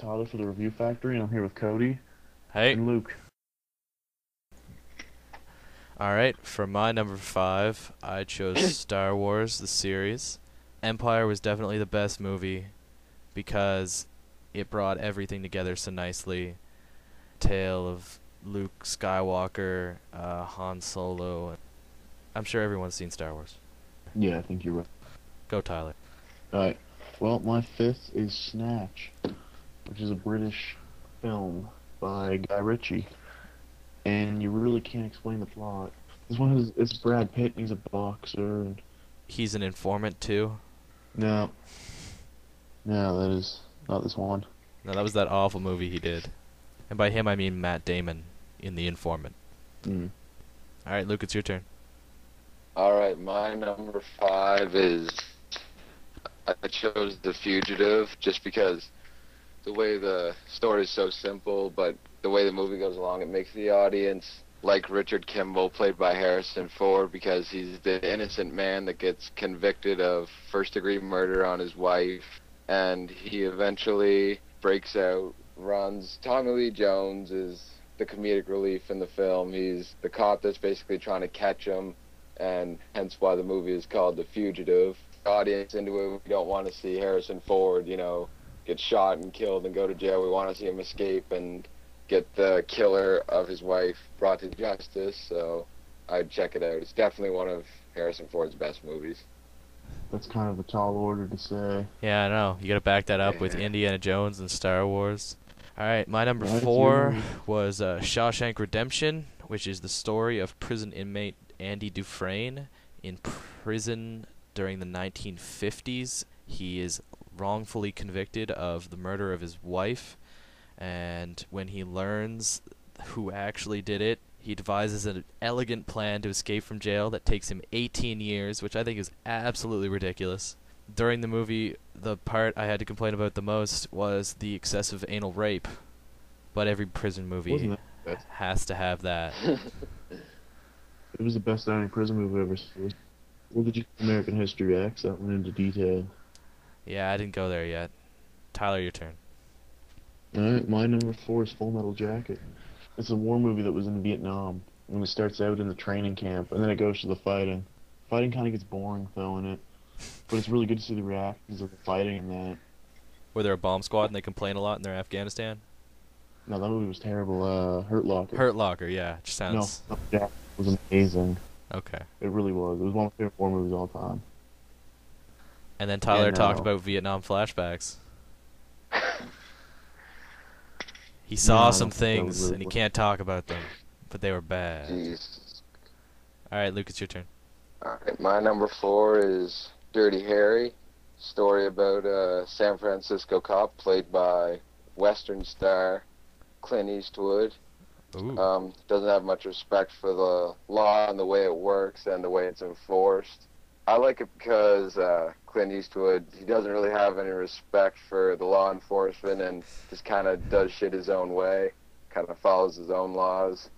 Tyler for the Review Factory, and I'm here with Cody Hey. and Luke. Alright, for my number 5, I chose Star Wars, the series. Empire was definitely the best movie because it brought everything together so nicely. Tale of Luke Skywalker, Han Solo. I'm sure everyone's seen Star Wars. Yeah, I think you're right. Go, Tyler. Alright, well, my fifth is Snatch, which is a British film by Guy Ritchie, and you really can't explain the plot. This one is it's Brad Pitt, and he's a boxer, and He's an informant, too. no, no, that is not this one. No, that was that awful movie he did. And by him, I mean Matt Damon in The Informant. Mm. Alright, Luke, it's your turn. All right, my number 5 is I chose The Fugitive just because the way the story is so simple, but the way the movie goes along, it makes the audience like Richard Kimball, played by Harrison Ford, because he's the innocent man that gets convicted of first-degree murder on his wife, and he eventually breaks out, runs. Tommy Lee Jones is the comedic relief in the film. He's the cop that's basically trying to catch him, and hence why the movie is called The Fugitive. The audience into it, we don't want to see Harrison Ford, get shot and killed and go to jail. We want to see him escape and get the killer of his wife brought to justice, so I'd check it out. It's definitely one of Harrison Ford's best movies. That's kind of a tall order to say. Yeah, I know. You gotta back that up with Yeah. Indiana Jones and Star Wars. Alright, my number Right, it's 4 your- was Shawshank Redemption, which is the story of prison inmate Andy Dufresne in prison during the 1950s. He is wrongfully convicted of the murder of his wife, and when he learns who actually did it, he devises an elegant plan to escape from jail that takes him 18 years, which I think is absolutely ridiculous. During the movie, the part I had to complain about the most was the excessive anal rape, but every prison movie Wasn't that best? has to have that. It was the best sounding prison movie I've ever seen. What did you American History X? That went into detail. Yeah, I didn't go there yet. Tyler, your turn. Alright, my number 4 is Full Metal Jacket. It's a war movie that was in Vietnam, and it starts out in the training camp, and then it goes to the fighting. Fighting kind of gets boring, though, in it. But it's really good to see the reactions of the fighting in that. Were there a bomb squad and they complain a lot in their Afghanistan? No, that movie was terrible. Hurt Locker. Hurt Locker, yeah. Just No, sounds... Full Metal Jacket was amazing. Okay. It really was. It was one of my favorite war movies of all time. And then Tyler talked no. about Vietnam flashbacks. He saw I some don't think that was things, really and he what- can't talk about them, but they were bad. Jeez. Alright, Luke, it's your turn. All right, my number 4 is Dirty Harry, story about a San Francisco cop played by Western star Clint Eastwood. Ooh. Doesn't have much respect for the law and the way it works and the way it's enforced. I like it because Clint Eastwood, he doesn't really have any respect for the law enforcement and just kind of does shit his own way, kind of follows his own laws.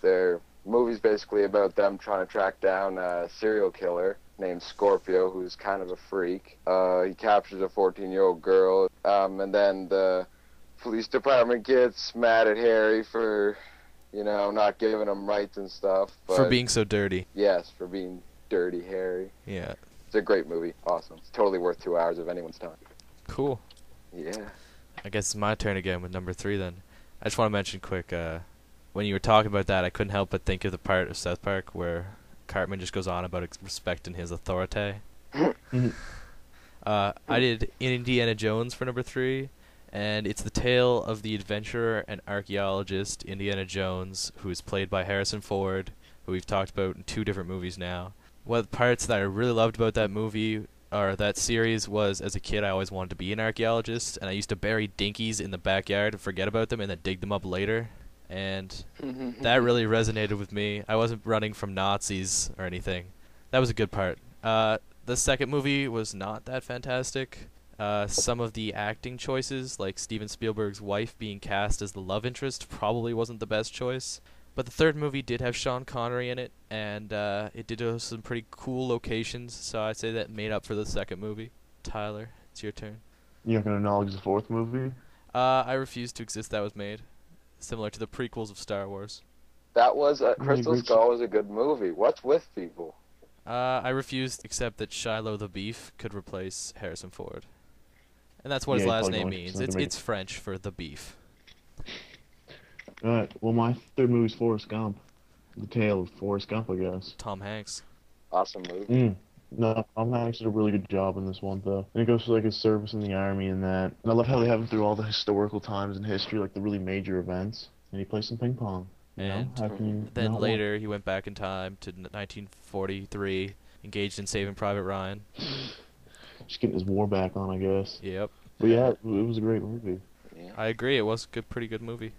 Their movie's basically about them trying to track down a serial killer named Scorpio, who's kind of a freak. He captures a 14-year-old girl, and then the police department gets mad at Harry for, not giving him rights and stuff. But For being so dirty. yes, for being Dirty Harry. Yeah. It's a great movie. Awesome. It's totally worth 2 hours of anyone's time. Cool. Yeah. I guess it's my turn again with number 3 then. I just want to mention quick, when you were talking about that, I couldn't help but think of the part of South Park where Cartman just goes on about respecting his authority. I did Indiana Jones for number 3, and it's the tale of the adventurer and archaeologist Indiana Jones, who is played by Harrison Ford, who we've talked about in 2 different movies now. One of the parts that I really loved about that movie, or that series, was as a kid I always wanted to be an archaeologist, and I used to bury dinkies in the backyard and forget about them and then dig them up later. And that really resonated with me. I wasn't running from Nazis or anything. That was a good part. The second movie was not that fantastic. Some of the acting choices, like Steven Spielberg's wife being cast as the love interest, probably wasn't the best choice. But the third movie did have Sean Connery in it, and it did have some pretty cool locations, so I'd say that made up for the second movie. Tyler, it's your turn. You're not going to acknowledge the fourth movie? I Refuse to Exist that was made, similar to the prequels of Star Wars. That was Really Crystal great Skull was a good movie. What's with people? I refuse to accept that Shiloh the Beef could replace Harrison Ford. And that's what his Yeah, he's last probably name going to, means. so they It's make it's French for the beef. Alright, well, my third movie's Forrest Gump. The tale of Forrest Gump, I guess. Tom Hanks. Awesome movie. No, Tom Hanks did a really good job in this one, though. And it goes through, like, his service in the army and that. And I love how they have him through all the historical times in history, like the really major events. And he plays some ping pong. You know? And How can you then not want- later he went back in time to 1943, engaged in Saving Private Ryan. Just getting his war back on, I guess. Yep. But yeah, it was a great movie. Yeah. I agree. It was a pretty good movie.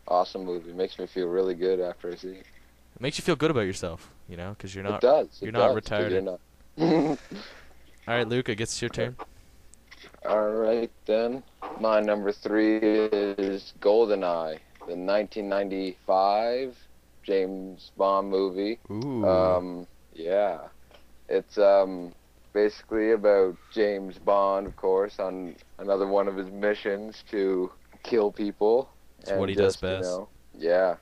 Awesome movie. Makes me feel really good after I see it. It makes you feel good about yourself, you know, because you're It not. does. you're It not does, 'cause retired. You're not. All right, Luke, I guess it's your turn. All right, then. My number 3 is GoldenEye, the 1995 James Bond movie. Ooh. Yeah. It's basically about James Bond, of course, on another one of his missions to kill people. It's what he does best. Yeah.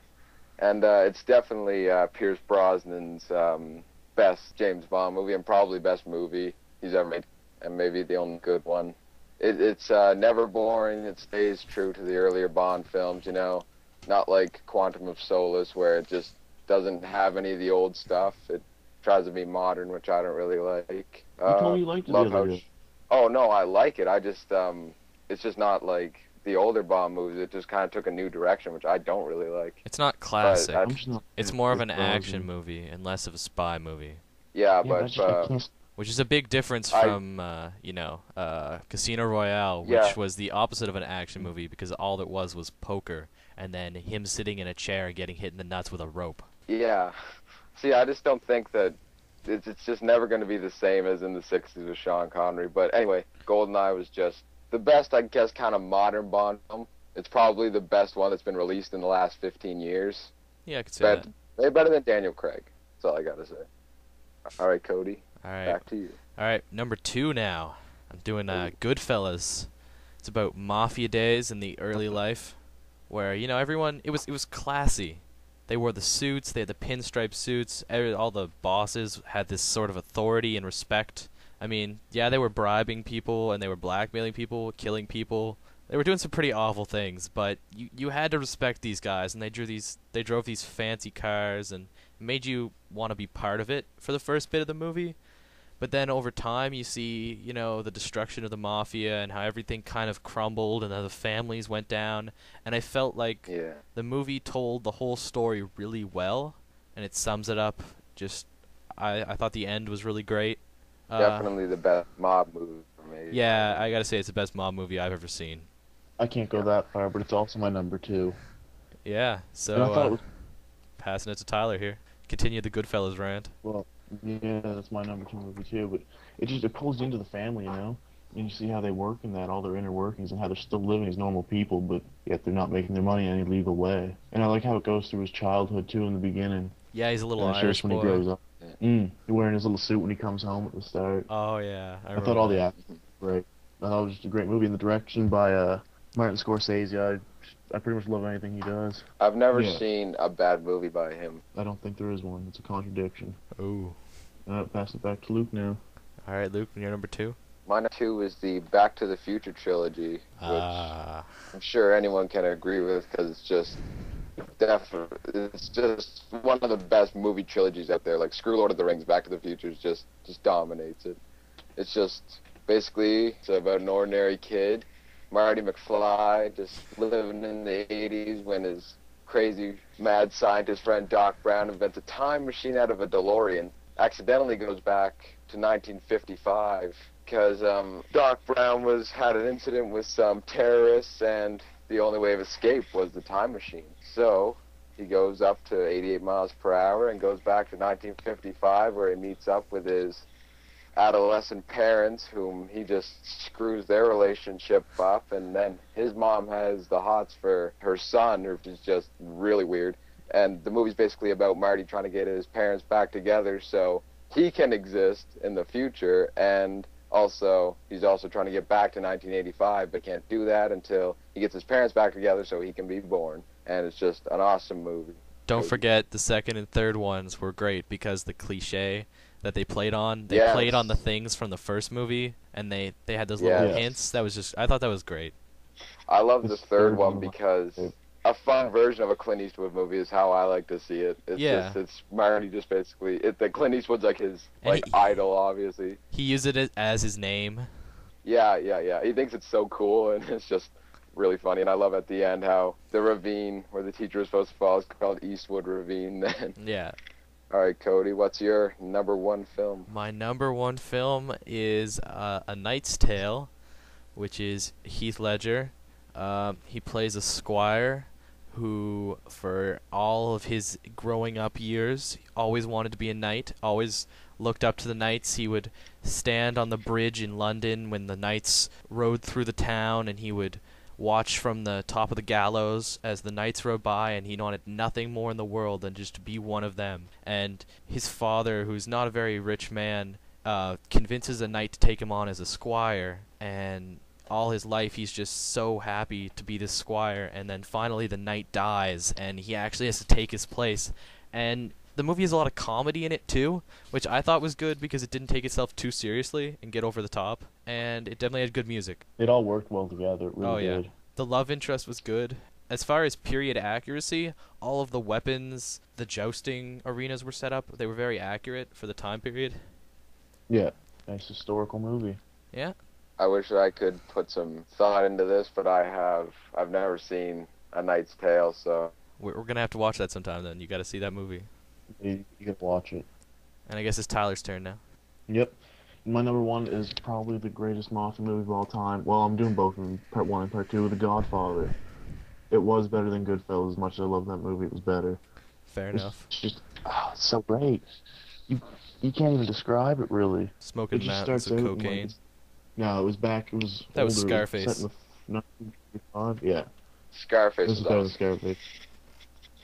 And it's definitely Pierce Brosnan's best James Bond movie and probably best movie he's ever made, and maybe the only good one. It's never boring. It stays true to the earlier Bond films, you know, not like Quantum of Solace where it just doesn't have any of the old stuff. It tries to be modern, which I don't really like. You told me you liked it the love other how day. Oh no, I like it. I just it's just not like the older Bond movies. It just kind of took a new direction, which I don't really like. It's not classic. But I'm just not. It's more of an Pierce Brosnan. action movie and less of a spy movie, Yeah, Yeah, but I can't. which is a big difference from, Casino Royale, which Yeah. was the opposite of an action movie because all it was poker and then him sitting in a chair and getting hit in the nuts with a rope. yeah. See, I just don't think that it's just never going to be the same as in the 60s with Sean Connery. But anyway, GoldenEye was just the best, I guess, kind of modern Bond film. It's probably the best one that's been released in the last 15 years. Yeah, I could say that. Way better than Daniel Craig. That's all I got to say. All right, Cody, All right. back to you. All right, number 2 now. I'm doing Goodfellas. It's about mafia days in the early life, where everyone it was classy. They wore the suits. They had the pinstripe suits. All the bosses had this sort of authority and respect. I mean, yeah, they were bribing people and they were blackmailing people, killing people. They were doing some pretty awful things, but you had to respect these guys, and they drove these fancy cars, and it made you want to be part of it for the first bit of the movie. But then over time, you see, the destruction of the mafia and how everything kind of crumbled and how the families went down. And I felt like Yeah. the movie told the whole story really well, and it sums it up. I thought the end was really great. Definitely the best mob movie for me. Yeah, I gotta say it's the best mob movie I've ever seen. I can't go that far, but it's also my number 2. Yeah, And I thought so it was passing it to Tyler here. Continue the Goodfellas rant. well. Yeah, that's my number 2 movie too. But it pulls you into the family, and you see how they work and that all their inner workings and how they're still living as normal people, but yet they're not making their money in any legal way. And I like how it goes through his childhood too in the beginning. Yeah, he's a little And it Irish shows when boy. he grows up. He's wearing his little suit when he comes home at the start. Oh yeah, I thought all the acting was great. I thought it was just a great movie, and the direction by Martin Scorsese. I pretty much love anything he does. I've never Yeah. seen a bad movie by him. I don't think there is one. It's a contradiction. Ooh. Pass it back to Luke now. All right, Luke, you're number 2. My number 2 is the Back to the Future trilogy, which Ah. I'm sure anyone can agree with because it's just one of the best movie trilogies out there. Like screw Lord of the Rings, Back to the Future just dominates it. It's just basically it's about an ordinary kid, Marty McFly, just living in the 80s when his crazy mad scientist friend Doc Brown invents a time machine out of a DeLorean. Accidentally goes back to 1955 because Doc Brown had an incident with some terrorists, and the only way of escape was the time machine. So he goes up to 88 miles per hour and goes back to 1955, where he meets up with his adolescent parents, whom he just screws their relationship up, and then his mom has the hots for her son, which is just really weird. And the movie's basically about Marty trying to get his parents back together so he can exist in the future, and he's also trying to get back to 1985, but can't do that until he gets his parents back together so he can be born, and it's just an awesome movie. Don't forget the second and third ones were great because the cliche that they played on, they Yes. played on the things from the first movie, and they had those little Yes. hints. That was just, I thought that was great. I love the This third third one one- because a fun version of a Clint Eastwood movie is how I like to see it. It's Yeah. it's Marty just basically the Clint Eastwood's like his And like idol, obviously. He used it as his name. Yeah. He thinks it's so cool, and it's just really funny. And I love at the end how the ravine where the teacher was supposed to fall is called Eastwood Ravine. Then, Yeah. all right, Cody, what's your number one film? My number one film is A Knight's Tale, which is Heath Ledger. He plays a squire who, for all of his growing up years, always wanted to be a knight, always looked up to the knights. He would stand on the bridge in London when the knights rode through the town, and he would watch from the top of the gallows as the knights rode by, and he wanted nothing more in the world than just to be one of them. And his father, who's not a very rich man, convinces a knight to take him on as a squire, and all his life he's just so happy to be this squire, and then finally the knight dies and he actually has to take his place. And the movie has a lot of comedy in it too, which I thought was good because it didn't take itself too seriously and get over the top, and it definitely had good music. It all worked well together. It really Oh, yeah. did. The love interest was good. As far as period accuracy, all of the weapons, the jousting arenas were set up. They were very accurate for the time period. Yeah. Nice historical movie. Yeah. I wish I could put some thought into this, but I've never seen A Knight's Tale, so We're going to have to watch that sometime then. You got to see that movie. You can watch it. And I guess it's Tyler's turn now. Yep. My number one is probably the greatest mafia movie of all time. Well, I'm doing both of them, part one and part two, The Godfather. It was better than Goodfellas. As much as I love that movie, it was better. Fair enough. It's just, it's so great. You can't even describe it, really. Smoking It just mountains starts of out and, cocaine. No, it was back. It was That was older, Scarface. Set in the 1955. Yeah, Scarface this is is better than awesome. Scarface.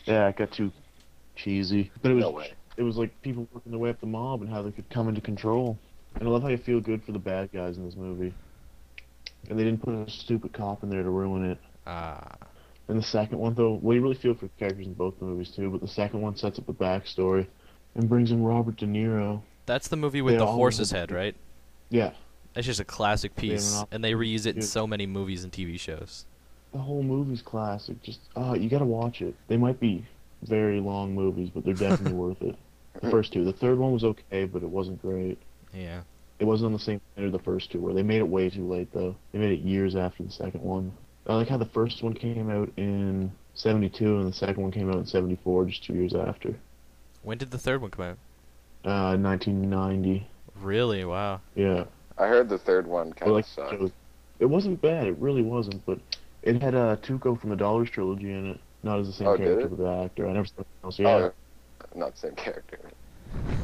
Yeah, it got too cheesy, but it was No way. it was like people working their way up the mob and how they could come into control. And I love how you feel good for the bad guys in this movie. And they didn't put a stupid cop in there to ruin it. Ah. And the second one, though, well, you really feel for the characters in both the movies too. But the second one sets up the backstory and brings in Robert De Niro. That's the movie with They the all horse's have- head, right? Yeah, That's just a classic They have piece, an and they reuse it in yeah. so many movies and TV shows. the whole movie's classic. Just you gotta watch it. They might be very long movies, but they're definitely worth it. The first two. The third one was okay, but it wasn't great. Yeah. It wasn't on the same standard the first two were. They made it way too late, though. They made it years after the second one. I like how the first one came out in 72 and the second one came out in 74, just 2 years after. When did the third one come out? 1990. Really? Wow. Yeah. I heard the third one But kind of like, sucked. it wasn't bad. It really wasn't. But it had Tuco from the Dollars trilogy in it. Not as the same Oh, did character, it? but the actor. I never saw anything else. Yeah. Oh, not the same character.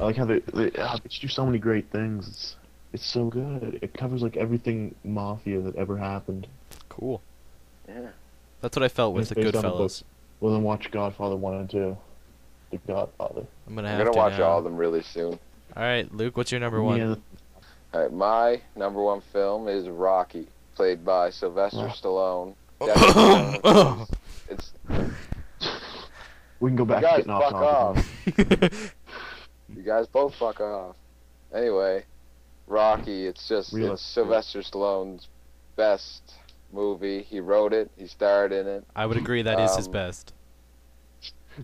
I like how they do so many great things. It's so good. It covers like everything mafia that ever happened. Cool. Yeah. That's what I felt with It's the based on the Goodfellas. books. Well, then watch Godfather 1 and 2. The Godfather. I'm gonna I'm have gonna to watch now. all of them really soon. All right, Luke, what's your number one? Yeah, All right, my number one film is Rocky, played by Sylvester Wow. Stallone. It's we can go back you to guys getting off fuck topic. off. You guys both fuck off. Anyway, Rocky. It's just Real it's estate. Sylvester Stallone's best movie. He wrote it. He starred in it. I would agree that is his Um, best.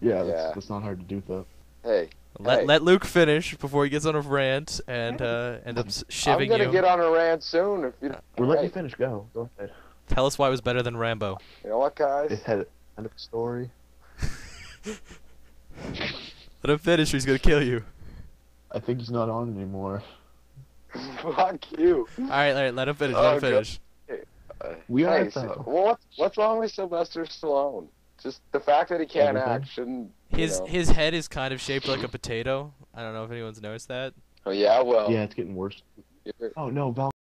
Yeah, Yeah. that's not hard to do, though. Hey, Let Luke finish before he gets on a rant and end up I'm shivving gonna you. get on a rant soon. If you, We're letting you Hey, finish. Go ahead. Tell us why it was better than Rambo. you know what, guys? It had end of story. Let him finish or he's gonna kill you. I think he's not on anymore. Fuck you. All right, let him finish. Oh, Let him God. finish. We are, Hey, though. well, what's wrong with Sylvester Stallone? Just the fact that he can't Everything. act shouldn't. You His know. his head is kind of shaped like a potato. I don't know if anyone's noticed that. Oh yeah, well. Yeah, it's getting worse. you're- Oh no, Val